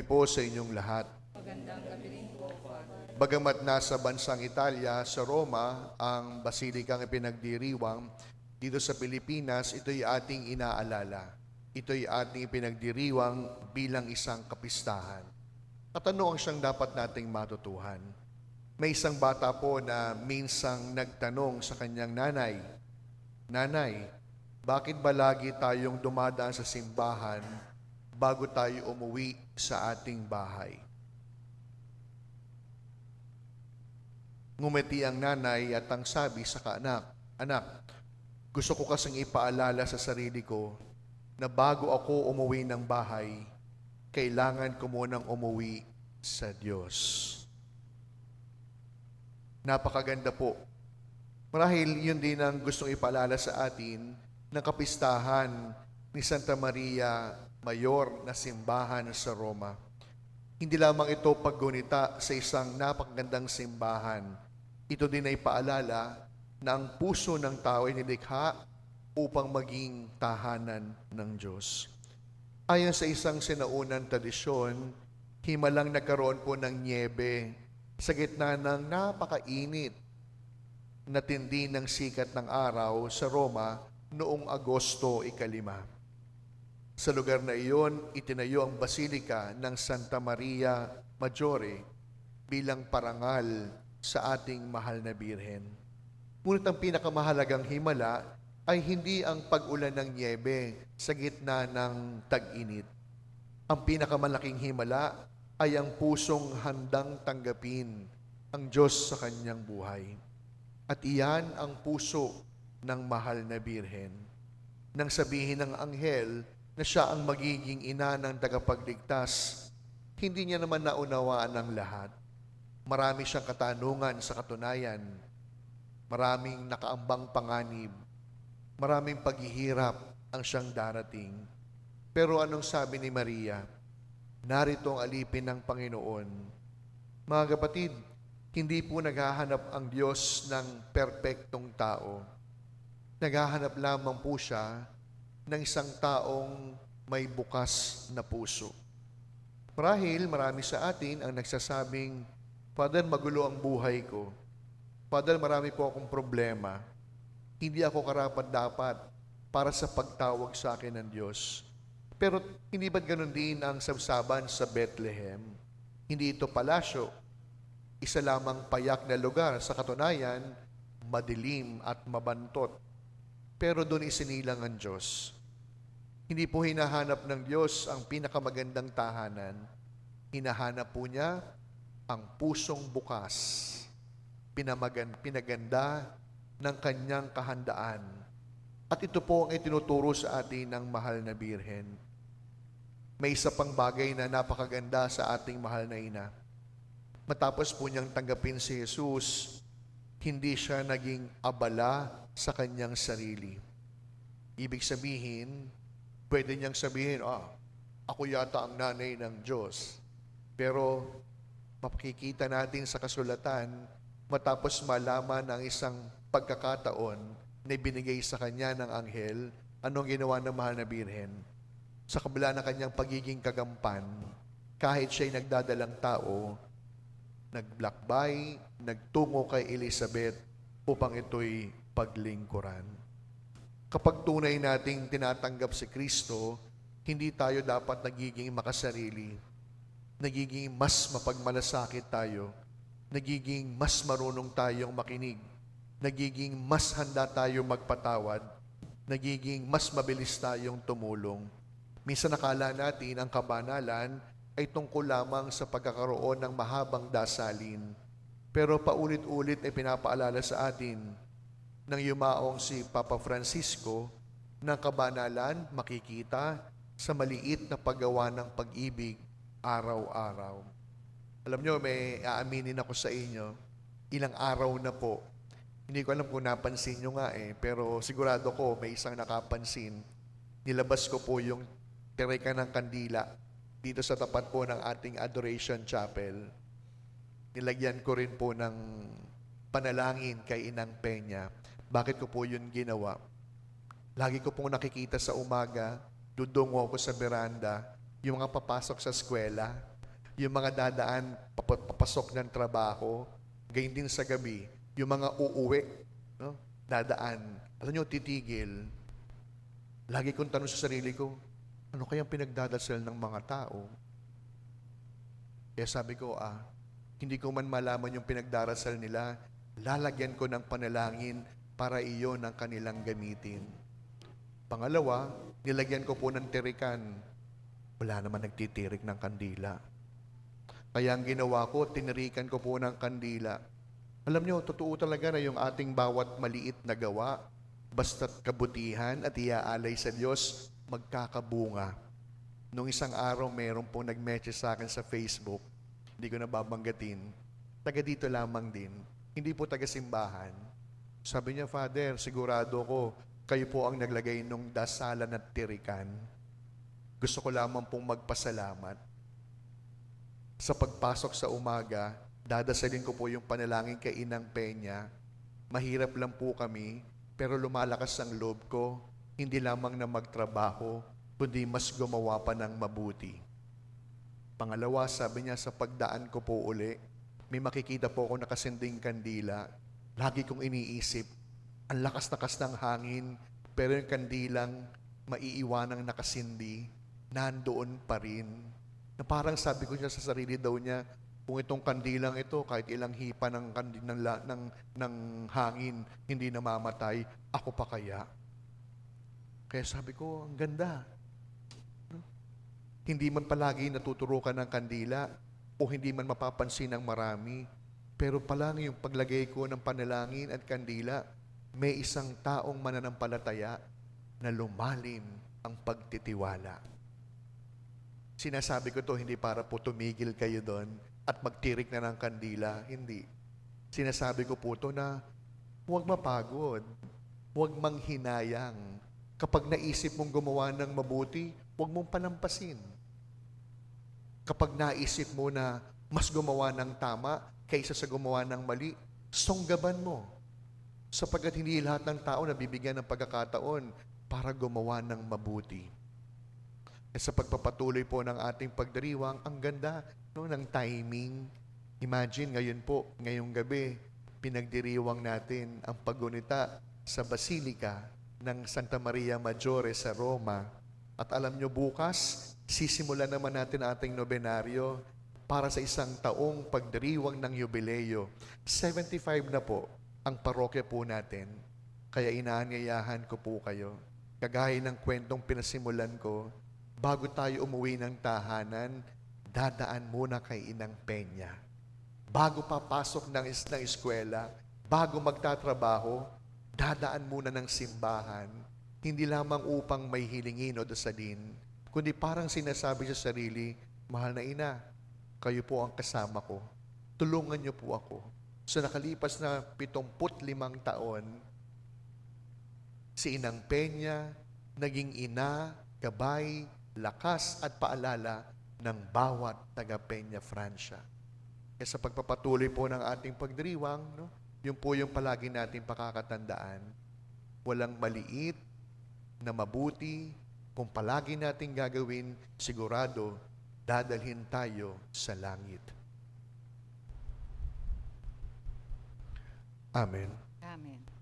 po sa inyong lahat. Magandang gabi rin po, Father. Bagamat nasa bansang Italia, sa Roma, ang basilikang ipinagdiriwang, dito sa Pilipinas, ito'y ating inaalala. Ito'y ating ipinagdiriwang bilang isang kapistahan. At ano ang siyang dapat nating matutuhan? May isang bata po na minsang nagtanong sa kanyang nanay, "Nanay, bakit ba lagi tayong dumadaan sa simbahan bago tayo umuwi sa ating bahay?" Ngumiti ang nanay at ang sabi sa kaanak, "Anak, gusto ko kasing ipaalala sa sarili ko na bago ako umuwi ng bahay, kailangan ko munang umuwi sa Diyos." Napakaganda po. Marahil yun din ang gustong ipaalala sa atin ng kapistahan ni Santa Maria Mayor na simbahan sa Roma. Hindi lamang ito paggunita sa isang napakagandang simbahan. Ito din ay paalala na ang puso ng tao ay nilikha upang maging tahanan ng Diyos. Ayon sa isang sinaunang tradisyon, himalang nagkaroon po ng niebe sa gitna ng napakainit na tindi ng sikat ng araw sa Roma noong Agosto 5. Sa lugar na iyon, itinayo ang Basilika ng Santa Maria Maggiore bilang parangal sa ating mahal na Birhen. Ngunit ang pinakamahalagang himala ay hindi ang pag-ulan ng niebe sa gitna ng tag-init. Ang pinakamalaking himala ay ang pusong handang tanggapin ang Diyos sa kanyang buhay. At iyan ang puso ng mahal na Birhen. Nang sabihin ng anghel na siya ang magiging ina ng tagapagligtas, hindi niya naman naunawaan ang lahat. Marami siyang katanungan sa katunayan, maraming nakaambang panganib, maraming paghihirap ang siyang darating. Pero anong sabi ni Maria? Narito ang alipin ng Panginoon. Mga kapatid, hindi po naghahanap ang Diyos ng perpektong tao. Naghahanap lamang po siya ng isang taong may bukas na puso. Marahil marami sa atin ang nagsasabing, "Father, magulo ang buhay ko. Father, marami po akong problema. Hindi ako karapat-dapat para sa pagtawag sa akin ng Diyos." Pero hindi ba't ganun din ang sabsaban sa Bethlehem? Hindi ito palasyo, isa lamang payak na lugar. Sa katunayan, madilim at mabantot. Pero doon isinilang ang Diyos. Hindi po hinahanap ng Diyos ang pinakamagandang tahanan. Hinahanap po niya ang pusong bukas, pinaganda ng kanyang kahandaan. At ito po ang itinuturo sa atin ng mahal na Birhen. May isa pang bagay na napakaganda sa ating mahal na ina. Matapos po niyang tanggapin si Jesus, hindi siya naging abala sa kanyang sarili. Ibig sabihin, pwede niyang sabihin, ako yata ang nanay ng Diyos. Pero makikita natin sa kasulatan, matapos malaman ang isang pagkakataon na ibinigay sa kanya ng anghel, anong ginawa ng mahal na Birhen? Sa kabila ng kanyang pagiging kagampan, kahit siya'y nagdadalang tao, naglakbay, nagtungo kay Elizabeth upang ito'y paglingkuran. Kapag tunay nating tinatanggap si Kristo, hindi tayo dapat nagiging makasarili, nagiging mas mapagmalasakit tayo, nagiging mas marunong tayong makinig, nagiging mas handa tayong magpatawad, nagiging mas mabilis tayong tumulong. Minsan nakala natin ang kabanalan ay tungkol lamang sa pagkakaroon ng mahabang dasalin. Pero paulit-ulit ay pinapaalala sa atin ng yumaong si Papa Francisco ng kabanalan makikita sa maliit na paggawa ng pag-ibig araw-araw. Alam nyo, may aaminin ako sa inyo, ilang araw na po. Hindi ko alam kung napansin nyo nga pero sigurado ko may isang nakapansin. Nilabas ko po yung tereka ng kandila dito sa tapat po ng ating Adoration Chapel. Nilagyan ko rin po ng panalangin kay Inang Peña. Bakit ko po yun ginawa? Lagi ko pong nakikita sa umaga, dudungo ako sa beranda, yung mga papasok sa eskwela, yung mga dadaan papasok ng trabaho, gayon din sa gabi, yung mga uuwi, no? Dadaan. Alam nyo, titigil. Lagi kong tanong sa sarili ko, ano kayang pinagdadasal ng mga tao? Kaya sabi ko, hindi ko man malaman yung pinagdarasal nila, lalagyan ko ng panalangin para iyon ang kanilang gamitin. Pangalawa, nilagyan ko po ng tirikan. Wala naman nagtitirik ng kandila. Kaya ang ginawa ko, tinirikan ko po ng kandila. Alam nyo, totoo talaga na yung ating bawat maliit na gawa, basta't kabutihan at iaalay sa Diyos, magkakabunga. Nung isang araw, mayroon po nag-message sa akin sa Facebook, hindi ko na babanggatin, taga dito lamang din, hindi po taga simbahan. Sabi niya, Father, sigurado ko, kayo po ang naglagay nung dasalan at tirikan. Gusto ko lamang pong magpasalamat. Sa pagpasok sa umaga, dadasalin ko po yung panalangin kay Inang Peña. Mahirap lang po kami, pero lumalakas ang loob ko, hindi lamang na magtrabaho, kundi mas gumawa pa ng mabuti. Pangalawa, sabi niya, sa pagdaan ko po uli, may makikita po ako nakasinding kandila. Lagi kong iniisip, ang lakas-lakas ng hangin, pero yung kandilang maiiwanang nakasindi, nandoon pa rin. Na parang sabi ko niya sa sarili daw niya, kung itong kandilang ito, kahit ilang hipa ng hangin, hindi namamatay, ako pa kaya? Kaya sabi ko, ang ganda. Hindi man palagi natuturukan ng kandila o hindi man mapapansin ng marami, pero palagi yung paglagay ko ng panalangin at kandila, may isang taong mananampalataya na lumalim ang pagtitiwala. Sinasabi ko to hindi para po tumigil kayo doon at magtirik na ng kandila. Hindi. Sinasabi ko po to na huwag mapagod, huwag manghinayang. Kapag naisip mong gumawa ng mabuti, huwag mong palampasin. Kapag naisip mo na mas gumawa ng tama kaysa sa gumawa ng mali, songgaban mo. Sapagkat hindi lahat ng tao nabibigyan ng pagkakataon para gumawa ng mabuti. At sa pagpapatuloy po ng ating pagdiriwang, ang ganda ng timing. Imagine ngayon po, ngayong gabi, pinagdiriwang natin ang paggunita sa Basilika ng Santa Maria Maggiore sa Roma. At alam nyo, bukas, sisimulan naman natin ating nobenaryo para sa isang taong pagdiriwang ng jubileo. 75 na po ang parokya po natin. Kaya inaanyayahan ko po kayo. Kagaya ng kwentong pinasimulan ko, bago tayo umuwi ng tahanan, dadaan muna kay Inang Peña. Bago papasok ng eskwela, bago magtatrabaho, dadaan muna ng simbahan. Hindi lamang upang may hilingin o dasalin, kundi parang sinasabi sa sarili, mahal na ina, kayo po ang kasama ko. Tulungan niyo po ako. Sa nakalipas na 75 taon, si Inang Peña naging ina, gabay, lakas at paalala ng bawat taga Peña Francia. Kaya sa pagpapatuloy po ng ating pagdiriwang, yun po yung palagi nating pakakatandaan. Walang maliit na mabuti, kung palagi nating gagawin, sigurado, dadalhin tayo sa langit. Amen. Amen.